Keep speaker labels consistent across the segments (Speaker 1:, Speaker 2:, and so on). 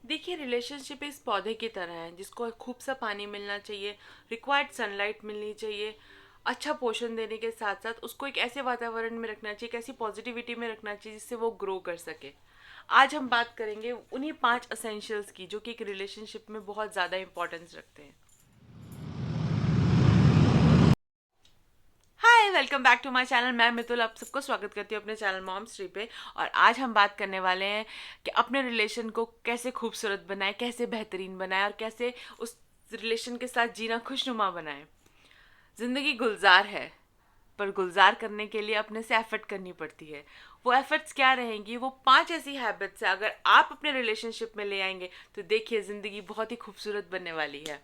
Speaker 1: देखिए, रिलेशनशिप इस पौधे की तरह है जिसको खूब सा पानी मिलना चाहिए, रिक्वायर्ड सनलाइट मिलनी चाहिए। अच्छा पोषण देने के साथ साथ उसको एक ऐसे वातावरण में रखना चाहिए, एक ऐसी पॉजिटिविटी में रखना चाहिए जिससे वो ग्रो कर सके। आज हम बात करेंगे उन्हीं 5 एसेंशियल्स की जो कि एक रिलेशनशिप में बहुत ज़्यादा इंपॉर्टेंस रखते हैं। Hi, welcome back to my channel. मैं मितुल आप सबको स्वागत करती हूँ अपने चैनल मॉम्स ट्री पे। और आज हम बात करने वाले हैं कि अपने रिलेशन को कैसे खूबसूरत बनाए, कैसे बेहतरीन बनाए और कैसे उस रिलेशन के साथ जीना खुशनुमा बनाए। जिंदगी गुलजार है, पर गुलजार करने के लिए अपने से एफर्ट करनी पड़ती है। वो एफर्ट्स क्या रहेंगी? वो 5 ऐसी हैबिट्स है, अगर आप अपने रिलेशनशिप में ले आएंगे तो देखिए जिंदगी बहुत ही खूबसूरत बनने वाली है।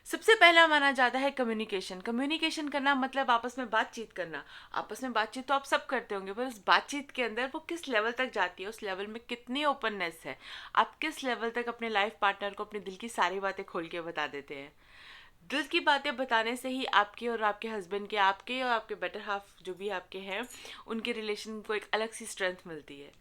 Speaker 1: सबसे पहला माना जाता है कम्युनिकेशन। कम्युनिकेशन करना मतलब आपस में बातचीत करना। आपस में बातचीत तो आप सब करते होंगे, पर उस बातचीत के अंदर वो किस लेवल तक जाती है, उस लेवल में कितनी ओपननेस है, आप किस लेवल तक अपने लाइफ पार्टनर को अपने दिल की सारी बातें खोल के बता देते हैं। दिल की बातें बताने से ही आपके और आपके हस्बैंड के, आपके और आपके बेटर हाफ जो भी आपके हैं, उनके रिलेशन को एक अलग सी स्ट्रेंथ मिलती है।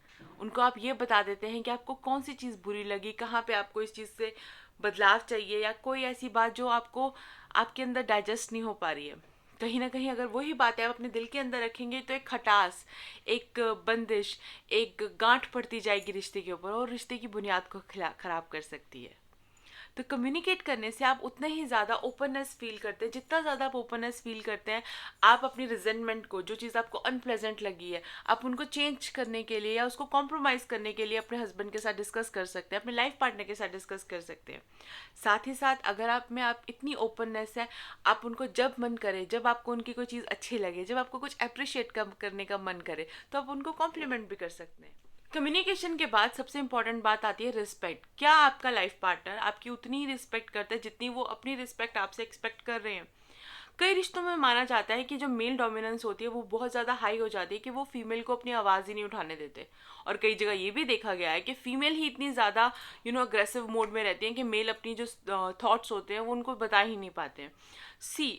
Speaker 1: उनको आप ये बता देते हैं कि आपको कौन सी चीज़ बुरी लगी, कहाँ पे आपको इस चीज़ से बदलाव चाहिए, या कोई ऐसी बात जो आपको आपके अंदर डाइजेस्ट नहीं हो पा रही है। कहीं ना कहीं अगर वही बातें आप अपने दिल के अंदर रखेंगे तो एक खटास, एक बंदिश, एक गांठ पड़ती जाएगी रिश्ते के ऊपर और रिश्ते की बुनियाद को खराब कर सकती है। तो कम्युनिकेट करने से आप उतना ही ज़्यादा ओपननेस फील करते हैं। जितना ज़्यादा आप ओपननेस फील करते हैं, आप अपनी रिजेंटमेंट को, जो चीज़ आपको अनप्लेजेंट लगी है, आप उनको चेंज करने के लिए या उसको कॉम्प्रोमाइज़ करने के लिए अपने हस्बैंड के साथ डिस्कस कर सकते हैं, अपने लाइफ पार्टनर के साथ डिस्कस कर सकते हैं। साथ ही साथ अगर आप में आप इतनी ओपननेस है, आप उनको जब मन करे, जब आपको उनकी कोई चीज़ अच्छी लगे, जब आपको कुछ अप्रिशिएट करने का मन करे, तो आप उनको कॉम्प्लीमेंट भी कर सकते हैं। कम्युनिकेशन के बाद सबसे इंपॉर्टेंट बात आती है रिस्पेक्ट। क्या आपका लाइफ पार्टनर आपकी उतनी ही रिस्पेक्ट करता है जितनी वो अपनी रिस्पेक्ट आपसे एक्सपेक्ट कर रहे हैं? कई रिश्तों में माना जाता है कि जो मेल डोमिनेंस होती है वो बहुत ज़्यादा हाई हो जाती है कि वो फीमेल को अपनी आवाज़ ही नहीं उठाने देते। और कई जगह ये भी देखा गया है कि फीमेल ही इतनी ज़्यादा अग्रेसिव मोड में रहती हैं कि मेल अपनी जो थॉट्स होते हैं वो उनको बता ही नहीं पाते हैं।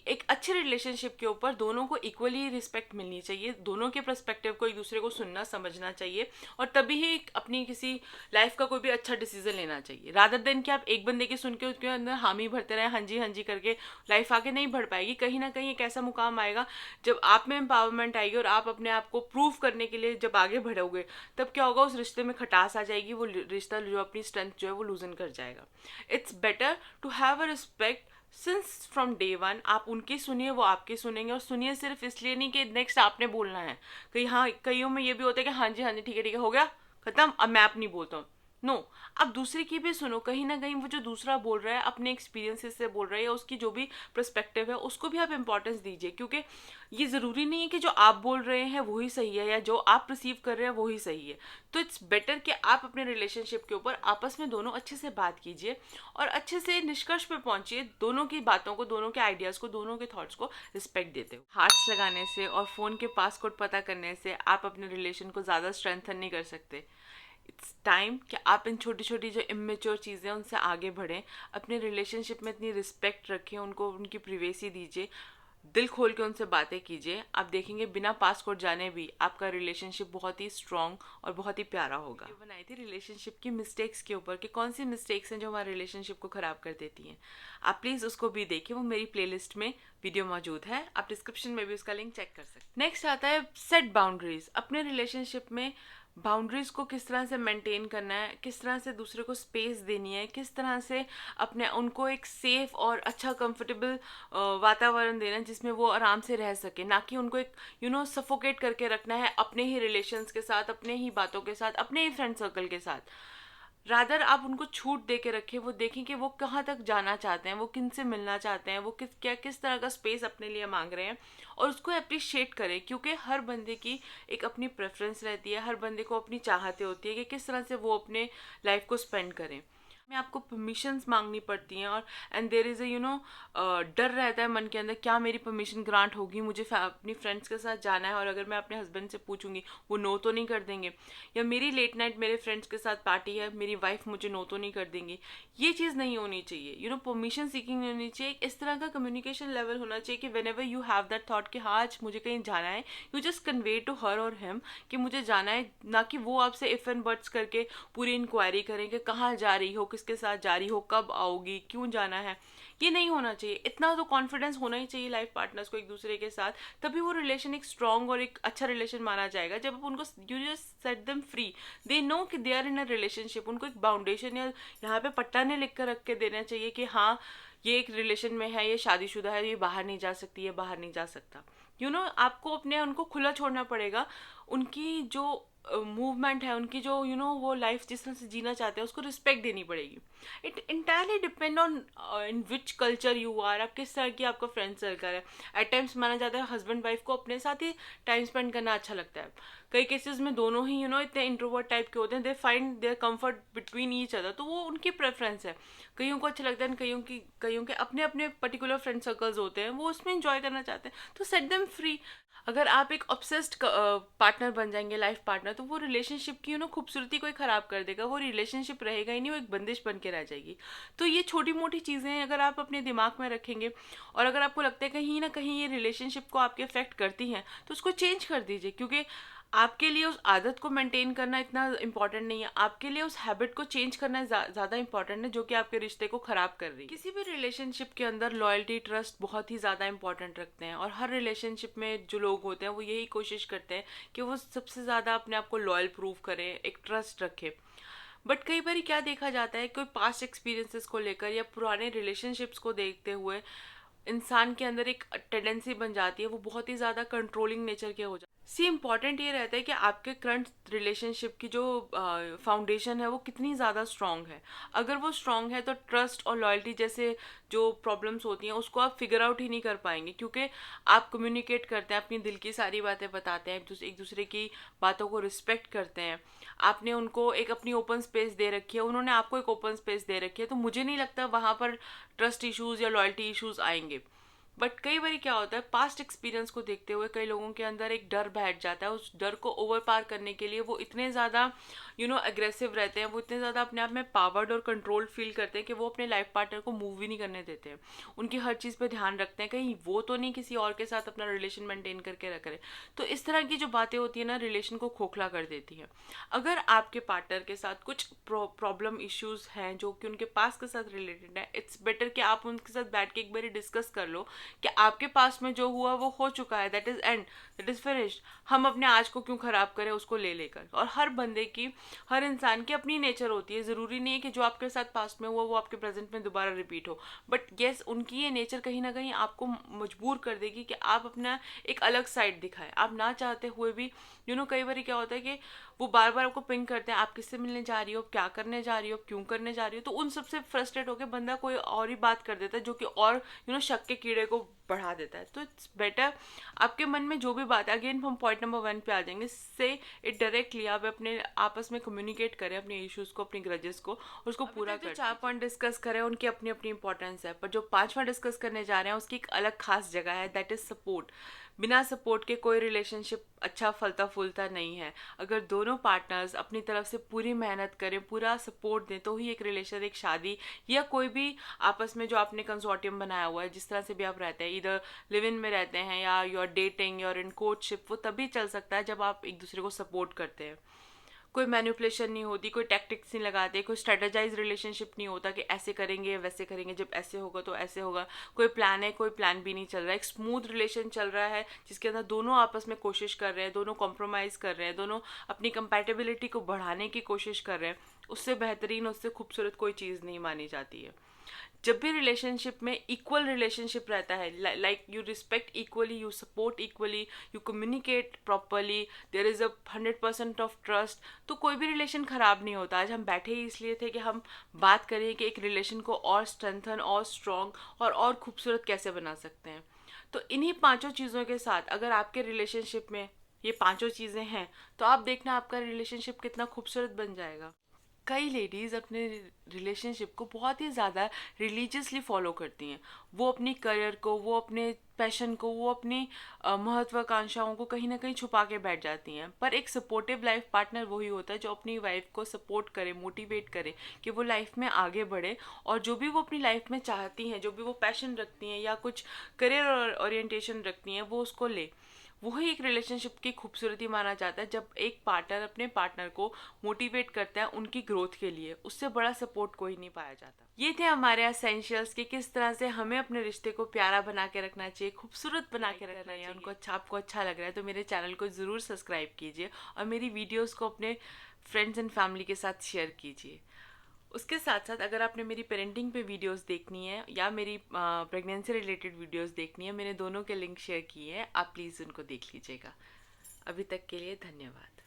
Speaker 1: एक अच्छे रिलेशनशिप के ऊपर दोनों को इक्वली रिस्पेक्ट मिलनी चाहिए, दोनों के पर्सपेक्टिव को एक दूसरे को सुनना समझना चाहिए, और तभी ही अपनी किसी लाइफ का कोई भी अच्छा डिसीजन लेना चाहिए, रादर देन कि आप एक बंदे की सुन के उसके अंदर हामी भरते रहे, हाँ जी करके। लाइफ आगे नहीं बढ़ पाएगी। कहीं ना कहीं एक ऐसा मुकाम आएगा जब आप में एम्पावरमेंट आएगी और आप अपने आप को प्रूव करने के लिए जब आगे बढ़ोगे, तब क्या होगा, उस रिश्ते में खटास आ जाएगी, वो रिश्ता जो अपनी स्ट्रेंथ जो है वो लूजन कर जाएगा। It's better to have a respect since from day one. आप उनकी सुनिए, वो आपकी सुनेंगे, और सुनिए सिर्फ इसलिए नहीं कि नेक्स्ट आपने बोलना है। कहीं हाँ, कईयों में ये भी होता है कि हाँ जी ठीक है हो गया, खत्म, अब मैं अपनी बोलता हूँ। नो, आप दूसरे की भी सुनो। कहीं ना कहीं वो जो दूसरा बोल रहा है अपने एक्सपीरियंसेस से बोल रहा है, या उसकी जो भी पर्सपेक्टिव है उसको भी आप इंपॉर्टेंस दीजिए, क्योंकि ये ज़रूरी नहीं है कि जो आप बोल रहे हैं वही सही है या जो आप रिसीव कर रहे हैं वही सही है। तो इट्स बेटर कि आप अपने रिलेशनशिप के ऊपर आपस में दोनों अच्छे से बात कीजिए और अच्छे से निष्कर्ष पे पहुंचिए, दोनों की बातों को, दोनों के आइडियाज़ को, दोनों के थॉट्स को रिस्पेक्ट देते हो। हार्ट्स लगाने से और फ़ोन के पासकोड पता करने से आप अपने रिलेशन को ज़्यादा स्ट्रेंथन नहीं कर सकते। इट्स टाइम कि आप इन छोटी छोटी जो इमेच्योर चीज़ें हैं उनसे आगे बढ़ें, अपने रिलेशनशिप में इतनी रिस्पेक्ट रखें, उनको उनकी प्रिवेसी दीजिए, दिल खोल के उनसे बातें कीजिए। आप देखेंगे बिना पासपोर्ट जाने भी आपका रिलेशनशिप बहुत ही स्ट्रॉन्ग और बहुत ही प्यारा होगा। वीडियो बनाई थी रिलेशनशिप की मिस्टेक्स के ऊपर कि कौन सी मिस्टेक्स हैं जो हमारे रिलेशनशिप को ख़राब कर देती हैं। आप प्लीज़ उसको भी देखिए, वो मेरी प्लेलिस्ट में वीडियो मौजूद है, आप डिस्क्रिप्शन में भी उसका लिंक चेक कर सकते हैं। नेक्स्ट आता है सेट बाउंड्रीज। अपने रिलेशनशिप में बाउंड्रीज को किस तरह से मेंटेन करना है, किस तरह से दूसरे को स्पेस देनी है, किस तरह से अपने उनको एक सेफ और अच्छा कंफर्टेबल वातावरण देना है जिसमें वो आराम से रह सके, ना कि उनको एक सफोकेट करके रखना है अपने ही रिलेशंस के साथ, अपने ही बातों के साथ, अपने ही फ्रेंड सर्कल के साथ। रादर आप उनको छूट दे के रखें, वो देखें कि वो कहाँ तक जाना चाहते हैं, वो किन से मिलना चाहते हैं, वो किस तरह का स्पेस अपने लिए मांग रहे हैं, और उसको अप्रिशिएट करें, क्योंकि हर बंदे की एक अपनी प्रेफरेंस रहती है, हर बंदे को अपनी चाहते होती है कि किस तरह से वो अपने लाइफ को स्पेंड करें। में आपको परमिशंस मांगनी पड़ती हैं, और एंड देयर इज़ डर रहता है मन के अंदर, क्या मेरी परमिशन ग्रांट होगी, मुझे अपनी फ्रेंड्स के साथ जाना है और अगर मैं अपने हस्बैंड से पूछूंगी वो नो तो नहीं कर देंगे, या मेरी लेट नाइट मेरे फ्रेंड्स के साथ पार्टी है, मेरी वाइफ मुझे नो तो नहीं कर देंगी। ये चीज़ नहीं होनी चाहिए, परमिशन सीकिंग नहीं होनी चाहिए। इस तरह का कम्युनिकेशन लेवल होना चाहिए कि whenever you have that thought कि हाँ आज मुझे कहीं जाना है, you just convey to her और हिम कि मुझे जाना है, ना कि वो आपसे इफ एंड बट्स करके पूरी इंक्वायरी करें कि कहाँ जा रही हो, किसके साथ जा रही हो, कब आओगी, क्यों जाना है। ये नहीं होना चाहिए। इतना तो कॉन्फिडेंस होना ही चाहिए लाइफ पार्टनर्स को एक दूसरे के साथ, तभी वो रिलेशन एक स्ट्रॉन्ग और एक अच्छा रिलेशन माना जाएगा। जब आप उनको you just set them free, they know कि they are in a relationship, उनको एक बाउंडेशन या यहाँ पे पट्टा ने लिख कर रख के देना चाहिए कि हाँ ये एक रिलेशन में है, ये शादीशुदा है, ये बाहर नहीं जा सकती, ये बाहर नहीं जा सकता। आपको अपने उनको खुला छोड़ना पड़ेगा। उनकी जो मूवमेंट है, उनकी जो वो लाइफ जिस तरह से जीना चाहते हैं उसको रिस्पेक्ट देनी पड़ेगी। It entirely depend on in which culture you are, आप किस तरह की आपका फ्रेंड सर्कल है। एट टाइम्स माना जाता है हस्बैंड वाइफ को अपने साथ ही टाइम स्पेंड करना अच्छा लगता है। कई केसेस में दोनों ही इतने इंट्रोवर्ट टाइप के होते हैं, they find there comfort between each other, तो वो उनकी प्रेफरेंस है। कईयों को अच्छा लगता है, कईयों के अपने अपने पर्टिकुलर फ्रेंड सर्कल्स होते हैं, वो उसमें इंजॉय करना चाहते हैं, तो सेट देम फ्री। अगर आप एक ऑब्सेस्ड पार्टनर बन जाएंगे, लाइफ पार्टनर, तो वो रिलेशनशिप की खूबसूरती को ही खराब कर देगा। वो रिलेशनशिप रहेगा ही नहीं, वो एक बंदिश बन के रह जाएगी। तो ये छोटी मोटी चीज़ें अगर आप अपने दिमाग में रखेंगे, और अगर आपको लगता है कहीं ना कहीं ये रिलेशनशिप को आपके अफेक्ट करती हैं, तो उसको चेंज कर दीजिए। क्योंकि आपके लिए उस आदत को मेंटेन करना इतना इम्पोर्टेंट नहीं है, आपके लिए उस हैबिट को चेंज करना ज़्यादा इंपॉर्टेंट है, जो कि आपके रिश्ते को ख़राब कर रही है। किसी भी रिलेशनशिप के अंदर लॉयल्टी, ट्रस्ट बहुत ही ज़्यादा इंपॉर्टेंट रखते हैं, और हर रिलेशनशिप में जो लोग होते हैं वो यही कोशिश करते हैं कि वो सबसे ज़्यादा अपने आप को लॉयल प्रूव करें, एक ट्रस्ट रखें। बट कई बार क्या देखा जाता है, कोई पास्ट एक्सपीरियंसेस को लेकर या पुराने रिलेशनशिप्स को देखते हुए इंसान के अंदर एक टेंडेंसी बन जाती है, वो बहुत ही ज़्यादा कंट्रोलिंग नेचर के हो जाते हैं। इम्पॉर्टेंट ये रहता है कि आपके करंट रिलेशनशिप की जो फाउंडेशन है वो कितनी ज़्यादा स्ट्रांग है। अगर वो स्ट्रांग है तो ट्रस्ट और लॉयल्टी जैसे जो प्रॉब्लम्स होती हैं उसको आप फिगर आउट ही नहीं कर पाएंगे, क्योंकि आप कम्युनिकेट करते हैं, अपनी दिल की सारी बातें बताते हैं, एक दूसरे की बातों को रिस्पेक्ट करते हैं। आपने उनको एक अपनी ओपन स्पेस दे रखी है, उन्होंने आपको एक ओपन स्पेस दे रखी है, तो मुझे नहीं लगता वहाँ पर ट्रस्ट इश्यूज या लॉयल्टी इश्यूज आएंगे। बट कई बार क्या होता है, पास्ट एक्सपीरियंस को देखते हुए कई लोगों के अंदर एक डर बैठ जाता है। उस डर को ओवर पार करने के लिए वो इतने ज़्यादा एग्रेसिव रहते हैं, वो इतने ज़्यादा अपने आप में पावर्ड और कंट्रोल्ड फील करते हैं कि वो अपने लाइफ पार्टनर को मूव भी नहीं करने देते हैं। उनकी हर चीज़ पे ध्यान रखते हैं, कहीं वो तो नहीं किसी और के साथ अपना रिलेशन मेंटेन करके रख रहे। तो इस तरह की जो बातें होती है ना, रिलेशन को खोखला कर देती हैं। अगर आपके पार्टनर के साथ कुछ प्रॉब्लम इश्यूज हैं जो कि उनके पास के साथ रिलेटेड है, इट्स बेटर कि आप उनके साथ बैठ के एक बार डिस्कस कर लो कि आपके पास में जो हुआ वो हो चुका है, that is and, that is finished. हम अपने आज को क्यों खराब करें उसको ले लेकर। और हर बंदे की, हर इंसान की अपनी नेचर होती है। जरूरी नहीं है कि जो आपके साथ पास्ट में हुआ वो आपके प्रेजेंट में दोबारा रिपीट हो, बट येस उनकी ये नेचर कहीं ना कहीं आपको मजबूर कर देगी कि आप अपना एक अलग साइड दिखाएं, आप ना चाहते हुए भी। कई बार क्या होता है कि वो बार बार आपको पिंग करते हैं, आप किससे मिलने जा रही हो, क्या करने जा रही हो, क्यों करने जा रही हो, तो उन सबसे फ्रस्ट्रेट होकर बंदा कोई और ही बात कर देता है, जो कि और शक के कीड़े को बढ़ा देता है। तो इट्स बेटर आपके मन में जो भी बात है, अगेन हम पॉइंट नंबर 1 पे आ जाएंगे, से इट डायरेक्टली आप अपने आपस में कम्युनिकेट करें अपने इश्यूज को, अपनी ग्रजेस को, और उसको पूरा करें। 4 पॉइंट डिस्कस करें, उनकी अपनी अपनी इंपॉर्टेंस है, पर जो 5वां डिस्कस करने जा रहे हैं उसकी एक अलग खास जगह है, दैट इज सपोर्ट। बिना सपोर्ट के कोई रिलेशनशिप अच्छा फलता फूलता नहीं है। अगर दोनों पार्टनर्स अपनी तरफ से पूरी मेहनत करें, पूरा सपोर्ट दें, तो ही एक रिलेशन, एक शादी या कोई भी आपस में जो आपने कंसोर्टियम बनाया हुआ है, जिस तरह से भी आप रहते हैं, इधर लिव इन में रहते हैं या यू आर डेटिंग या इन कोर्टशिप, वो तभी चल सकता है जब आप एक दूसरे को सपोर्ट करते हैं। कोई मैनिपुलेशन नहीं होती, कोई टैक्टिक्स नहीं लगाते, कोई स्ट्रेटेजाइज रिलेशनशिप नहीं होता कि ऐसे करेंगे वैसे करेंगे, जब ऐसे होगा तो ऐसे होगा। कोई प्लान है, कोई प्लान भी नहीं चल रहा है। एक स्मूथ रिलेशन चल रहा है जिसके अंदर दोनों आपस में कोशिश कर रहे हैं, दोनों कॉम्प्रोमाइज़ कर रहे हैं, दोनों अपनी कंपैटिबिलिटी को बढ़ाने की कोशिश कर रहे हैं। उससे बेहतरीन, उससे खूबसूरत कोई चीज़ नहीं मानी जाती है। जब भी रिलेशनशिप में इक्वल रिलेशनशिप रहता है, like you respect equally, you support equally, you communicate properly, there is a 100% of trust, तो कोई भी रिलेशन ख़राब नहीं होता। आज हम बैठे ही इसलिए थे कि हम बात करें कि एक रिलेशन को और स्ट्रेंथन और स्ट्रॉन्ग और खूबसूरत कैसे बना सकते हैं। तो इन्हीं 5 चीज़ों के साथ अगर आपके रिलेशनशिप में ये 5 चीज़ें हैं, तो आप देखना आपका रिलेशनशिप कितना खूबसूरत बन जाएगा। कई लेडीज़ अपने रिलेशनशिप को बहुत ही ज़्यादा रिलीजियसली फॉलो करती हैं। वो अपनी करियर को, वो अपने पैशन को, वो अपनी महत्वाकांक्षाओं को कहीं ना कहीं छुपा के बैठ जाती हैं। पर एक सपोर्टिव लाइफ पार्टनर वही होता है जो अपनी वाइफ को सपोर्ट करे, मोटिवेट करे कि वो लाइफ में आगे बढ़े, और जो भी वो अपनी लाइफ में चाहती हैं, जो भी वो पैशन रखती हैं या कुछ करियर ओरिएंटेशन रखती हैं, वो उसको ले। वही एक रिलेशनशिप की खूबसूरती माना जाता है, जब एक पार्टनर अपने पार्टनर को मोटिवेट करता है उनकी ग्रोथ के लिए। उससे बड़ा सपोर्ट कोई नहीं पाया जाता। ये थे हमारे एसेंशियल्स कि किस तरह से हमें अपने रिश्ते को प्यारा बना के रखना चाहिए, खूबसूरत बना के रखना चाहिए। उनको आपको अच्छा लग रहा है तो मेरे चैनल को ज़रूर सब्सक्राइब कीजिए और मेरी वीडियोज़ को अपने फ्रेंड्स एंड फैमिली के साथ शेयर कीजिए। उसके साथ साथ अगर आपने मेरी पेरेंटिंग पे वीडियोस देखनी है या मेरी प्रेगनेंसी रिलेटेड वीडियोस देखनी है, मैंने दोनों के लिंक शेयर किए हैं, आप प्लीज़ उनको देख लीजिएगा। अभी तक के लिए धन्यवाद।